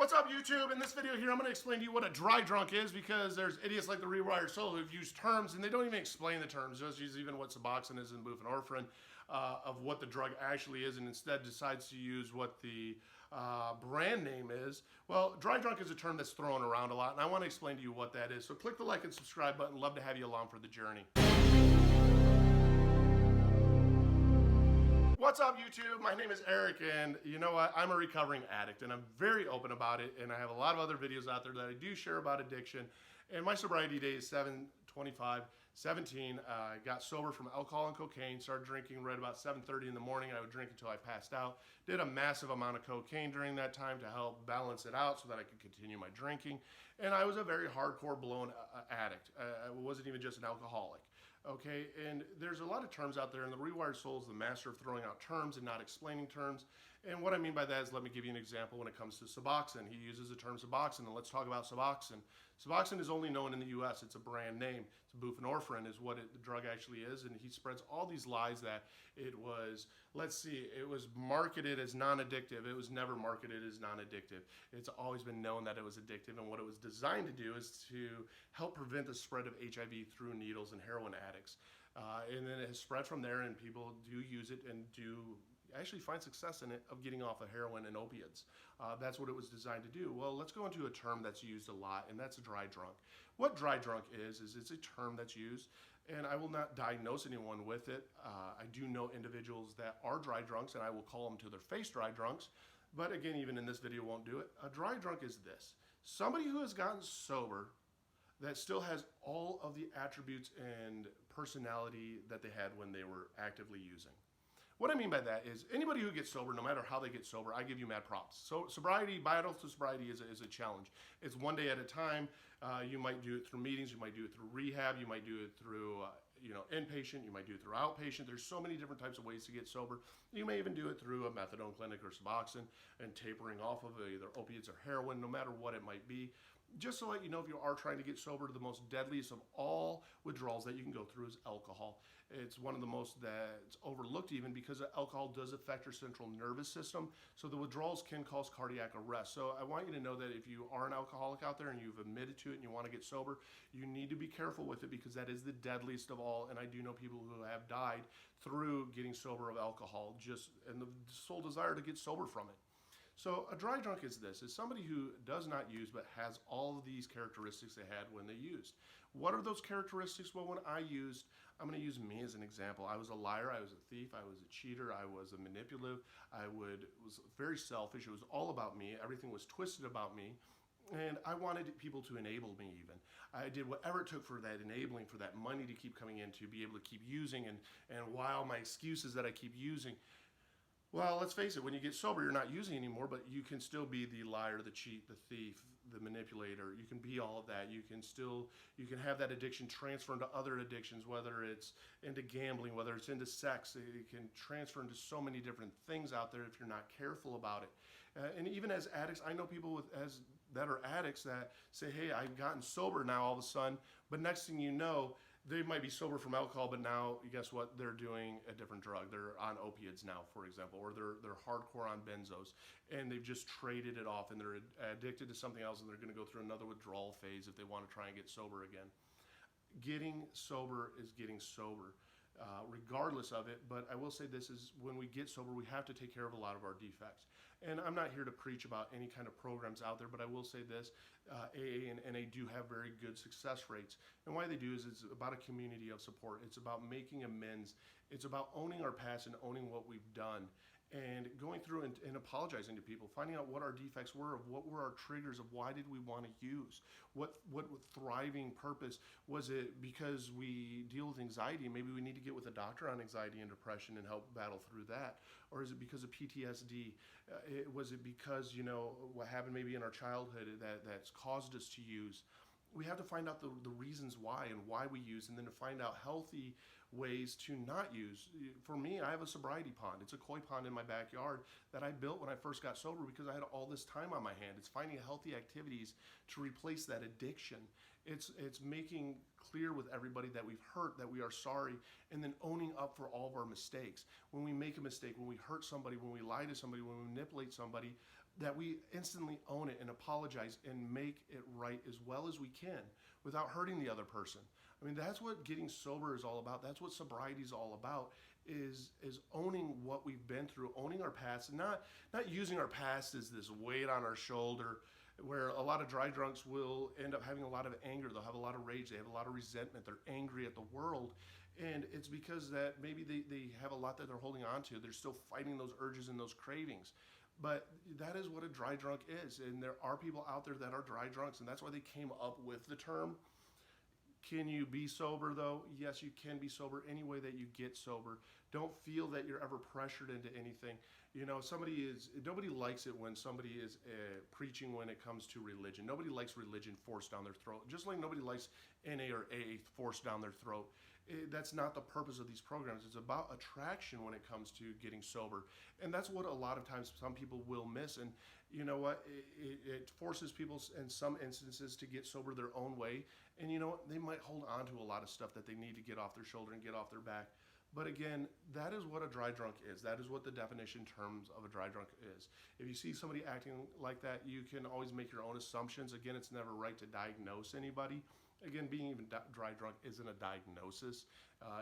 What's up, YouTube? In this video here, I'm going to explain to you what a dry drunk is, because there's idiots like the Rewired Soul who've used terms and they don't even explain the terms. Just use even what Suboxone is and buprenorphine of what the drug actually is, and instead decides to use what the brand name is. Well, dry drunk is a term that's thrown around a lot, and I want to explain to you what that is. So click the like and subscribe button. Love to have you along for the journey. What's up, YouTube? My name is Eric, and you know what? I'm a recovering addict, and I'm very open about it, and I have a lot of other videos out there that I do share about addiction. And my sobriety day is 7/25/17. I got sober from alcohol and cocaine, started drinking right about 7:30 in the morning. I would drink until I passed out. Did a massive amount of cocaine during that time to help balance it out so that I could continue my drinking. And I was a very hardcore blown addict. I wasn't even just an alcoholic. Okay, and there's a lot of terms out there, and the Rewired Soul is the master of throwing out terms and not explaining terms. And what I mean by that is, let me give you an example when it comes to Suboxone. He uses the term Suboxone, and let's talk about Suboxone. Suboxone is only known in the US. It's a brand name. It's buprenorphine is what the drug actually is, and he spreads all these lies that it was, it was marketed as non-addictive. It was never marketed as non-addictive. It's always been known that it was addictive, and what it was designed to do is to help prevent the spread of HIV through needles and heroin addicts. And then it has spread from there, and people do use it and do actually find success in it of getting off of heroin and opiates. That's what it was designed to do. Well, let's go into a term that's used a lot, and that's a dry drunk. What dry drunk is it's a term that's used, and I will not diagnose anyone with it. I do know individuals that are dry drunks, and I will call them to their face dry drunks. But again, even in this video won't do it. A dry drunk is this: somebody who has gotten sober that still has all of the attributes and personality that they had when they were actively using. What I mean by that is, anybody who gets sober, no matter how they get sober, I give you mad props. So sobriety, battle to sobriety is a challenge. It's one day at a time. You might do it through meetings, you might do it through rehab, you might do it through inpatient, you might do it through outpatient. There's so many different types of ways to get sober. You may even do it through a methadone clinic or Suboxone and tapering off of either opiates or heroin, no matter what it might be. Just to let you know, if you are trying to get sober, the most deadliest of all withdrawals that you can go through is alcohol. It's one of the most that's overlooked, even because alcohol does affect your central nervous system. So the withdrawals can cause cardiac arrest. So I want you to know that if you are an alcoholic out there and you've admitted to it and you want to get sober, you need to be careful with it, because that is the deadliest of all. And I do know people who have died through getting sober of alcohol, and the sole desire to get sober from it. So a dry drunk is somebody who does not use but has all of these characteristics they had when they used. What are those characteristics? Well, when I used, I'm going to use me as an example. I was a liar, I was a thief, I was a cheater, I was a manipulative, was very selfish. It was all about me. Everything was twisted about me. And I wanted people to enable me even. I did whatever it took for that enabling, for that money to keep coming in, to be able to keep using, and while my excuses that I keep using. Well, let's face it, when you get sober, you're not using anymore, but you can still be the liar, the cheat, the thief, the manipulator. You can be all of that. You can have that addiction transfer into other addictions, whether it's into gambling, whether it's into sex. It can transfer into so many different things out there if you're not careful about it. And even as addicts, I know people that are addicts that say, hey, I've gotten sober now all of a sudden, but next thing you know, they might be sober from alcohol, but now, guess what? They're doing a different drug. They're on opiates now, for example, or they're hardcore on benzos, and they've just traded it off, and they're addicted to something else, and they're going to go through another withdrawal phase if they want to try and get sober again. Getting sober is getting sober, regardless of it. But I will say this is, when we get sober, we have to take care of a lot of our defects. And I'm not here to preach about any kind of programs out there, but I will say this: AA and NA do have very good success rates. And why they do is it's about a community of support. It's about making amends. It's about owning our past and owning what we've done, and going through and apologizing to people, finding out what our defects were, of what were our triggers, of why did we want to use, what thriving purpose was it, because we deal with anxiety, maybe we need to get with a doctor on anxiety and depression and help battle through that, or is it because of PTSD? Was it because what happened maybe in our childhood that's caused us to use? We have to find out the reasons why and why we use, and then to find out healthy ways to not use. For me, I have a sobriety pond. It's a koi pond in my backyard that I built when I first got sober, because I had all this time on my hand. It's finding healthy activities to replace that addiction. It's making clear with everybody that we've hurt, that we are sorry, and then owning up for all of our mistakes. When we make a mistake, when we hurt somebody, when we lie to somebody, when we manipulate somebody, that we instantly own it and apologize and make it right as well as we can without hurting the other person. I mean, that's what getting sober is all about. That's what sobriety is all about, is owning what we've been through, owning our past, and not using our past as this weight on our shoulder, where a lot of dry drunks will end up having a lot of anger. They'll have a lot of rage. They have a lot of resentment. They're angry at the world. And it's because that maybe they have a lot that they're holding on to. They're still fighting those urges and those cravings. But that is what a dry drunk is. And there are people out there that are dry drunks, and that's why they came up with the term. Can you be sober, though? Yes, you can be sober any way that you get sober. Don't feel that you're ever pressured into anything. You know, nobody likes it when somebody is preaching when it comes to religion. Nobody likes religion forced down their throat. Just like nobody likes NA or AA forced down their throat. That's not the purpose of these programs. It's about attraction when it comes to getting sober. And that's what a lot of times some people will miss. And you know what? It forces people in some instances to get sober their own way. And you know what? They might hold on to a lot of stuff that they need to get off their shoulder and get off their back. But again, that is what a dry drunk is. That is what the definition terms of a dry drunk is. If you see somebody acting like that, you can always make your own assumptions. Again, it's never right to diagnose anybody. Again, being even dry drunk isn't a diagnosis.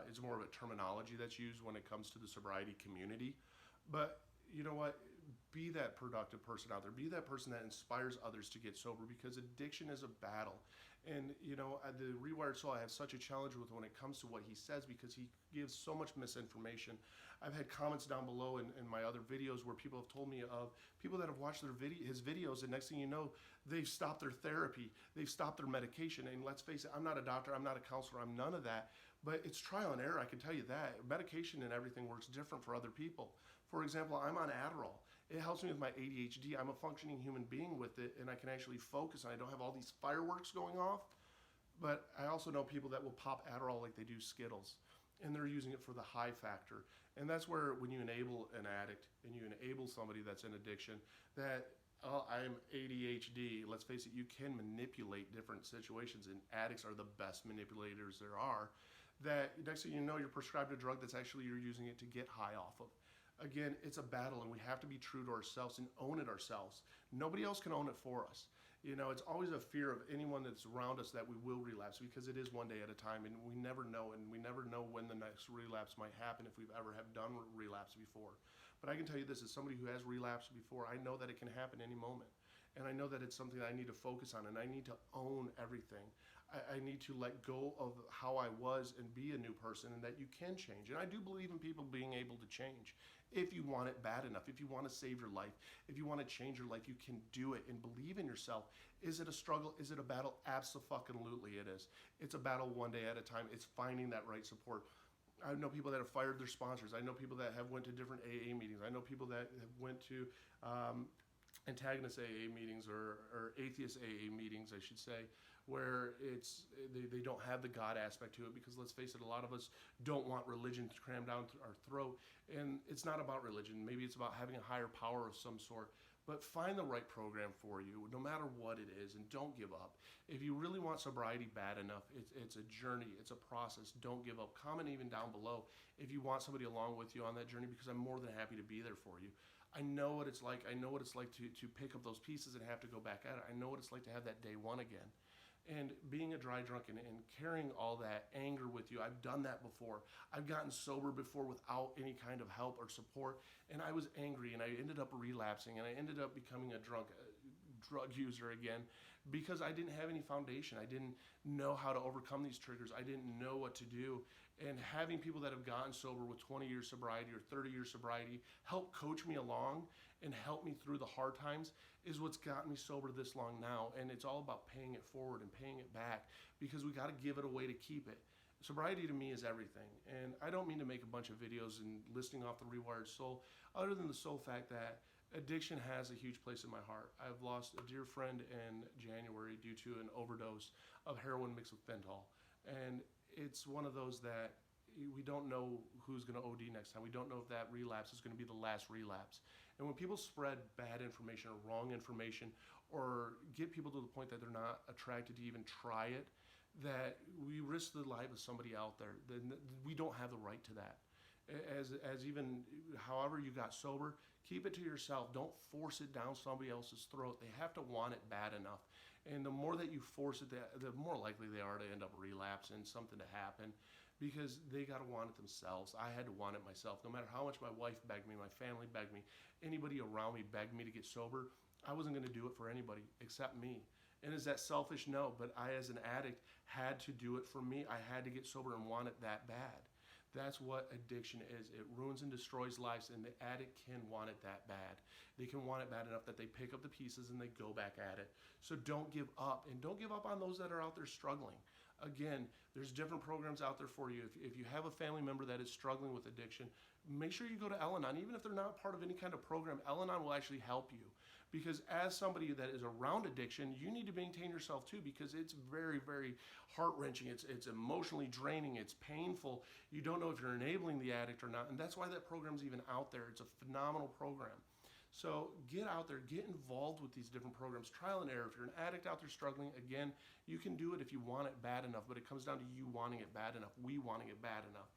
It's more of a terminology that's used when it comes to the sobriety community. But you know what? Be that productive person out there. Be that person that inspires others to get sober, because addiction is a battle. And you know, the Rewired Soul, I have such a challenge with when it comes to what he says, because he gives so much misinformation. I've had comments down below in my other videos where people have told me of people that have watched his videos, and next thing you know, they've stopped their therapy, they've stopped their medication. And let's face it, I'm not a doctor, I'm not a counselor, I'm none of that. But it's trial and error, I can tell you that. Medication and everything works different for other people. For example, I'm on Adderall. It helps me with my ADHD. I'm a functioning human being with it, and I can actually focus, and I don't have all these fireworks going off. But I also know people that will pop Adderall like they do Skittles, and they're using it for the high factor. And that's where, when you enable an addict and you enable somebody that's in addiction, that I'm ADHD, let's face it, you can manipulate different situations, and addicts are the best manipulators there are. That next thing you know, you're prescribed a drug that's actually you're using it to get high off of. Again, it's a battle, and we have to be true to ourselves and own it ourselves. Nobody else can own it for us. You know, it's always a fear of anyone that's around us that we will relapse, because it is one day at a time, and we never know, and we never know when the next relapse might happen if we've ever have done relapse before. But I can tell you this, as somebody who has relapsed before, I know that it can happen any moment. And I know that it's something that I need to focus on, and I need to own everything. I need to let go of how I was and be a new person, and that you can change. And I do believe in people being able to change. If you want it bad enough, if you want to save your life, if you want to change your life, you can do it, and believe in yourself. Is it a struggle? Is it a battle? Abso-fucking-lutely it is. It's a battle one day at a time. It's finding that right support. I know people that have fired their sponsors. I know people that have went to different AA meetings. I know people that have went to antagonist AA meetings, or atheist AA meetings, I should say, where they don't have the God aspect to it, because let's face it, a lot of us don't want religion to cram down our throat. And it's not about religion. Maybe it's about having a higher power of some sort. But find the right program for you, no matter what it is, and don't give up. If you really want sobriety bad enough, it's a journey, it's a process. Don't give up. Comment even down below if you want somebody along with you on that journey, because I'm more than happy to be there for you. I know what it's like. I know what it's like to pick up those pieces and have to go back at it. I know what it's like to have that day one again. And being a dry drunk and carrying all that anger with you, I've done that before. I've gotten sober before without any kind of help or support, and I was angry, and I ended up relapsing, and I ended up becoming a drug user again, because I didn't have any foundation. I didn't know how to overcome these triggers. I didn't know what to do. And having people that have gotten sober with 20 years sobriety or 30 years sobriety help coach me along and help me through the hard times is what's gotten me sober this long now. And it's all about paying it forward and paying it back, because we got to give it away to keep it. Sobriety to me is everything. And I don't mean to make a bunch of videos and listing off the Rewired Soul, other than the sole fact that addiction has a huge place in my heart. I've lost a dear friend in January due to an overdose of heroin mixed with fentanyl. And it's one of those that we don't know who's going to OD next time. We don't know if that relapse is going to be the last relapse. And when people spread bad information or wrong information, or get people to the point that they're not attracted to even try it, that we risk the life of somebody out there, then we don't have the right to that. as even however you got sober, keep it to yourself. Don't force it down somebody else's throat. They have to want it bad enough. And the more that you force it, the more likely they are to end up relapsing, something to happen, because they got to want it themselves. I had to want it myself. No matter how much my wife begged me, my family begged me, anybody around me begged me to get sober, I wasn't going to do it for anybody except me. And is that selfish? No, but I, as an addict, had to do it for me. I had to get sober and want it that bad. That's what addiction is. It ruins and destroys lives, and the addict can want it that bad. They can want it bad enough that they pick up the pieces and they go back at it. So don't give up, and don't give up on those that are out there struggling. Again, there's different programs out there for you. If you have a family member that is struggling with addiction, make sure you go to Al-Anon. Even if they're not part of any kind of program, Al-Anon will actually help you. Because as somebody that is around addiction, you need to maintain yourself too, because it's very, very heart-wrenching. It's emotionally draining. It's painful. You don't know if you're enabling the addict or not. And that's why that program's even out there. It's a phenomenal program. So get out there, get involved with these different programs, trial and error. If you're an addict out there struggling, again, you can do it if you want it bad enough, but it comes down to you wanting it bad enough, we wanting it bad enough.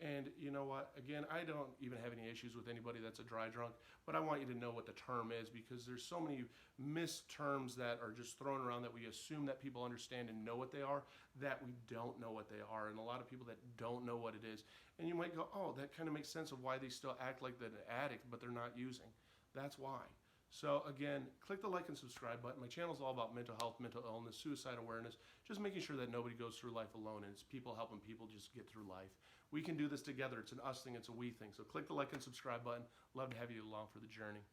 And you know what, again, I don't even have any issues with anybody that's a dry drunk, but I want you to know what the term is, because there's so many misterms that are just thrown around that we assume that people understand and know what they are, that we don't know what they are. And a lot of people that don't know what it is. And you might go, oh, that kind of makes sense of why they still act like they're an addict, but they're not using. That's why. So again, click the like and subscribe button. My channel is all about mental health, mental illness, suicide awareness, just making sure that nobody goes through life alone, and it's people helping people just get through life. We can do this together. It's an us thing. It's a we thing. So click the like and subscribe button. Love to have you along for the journey.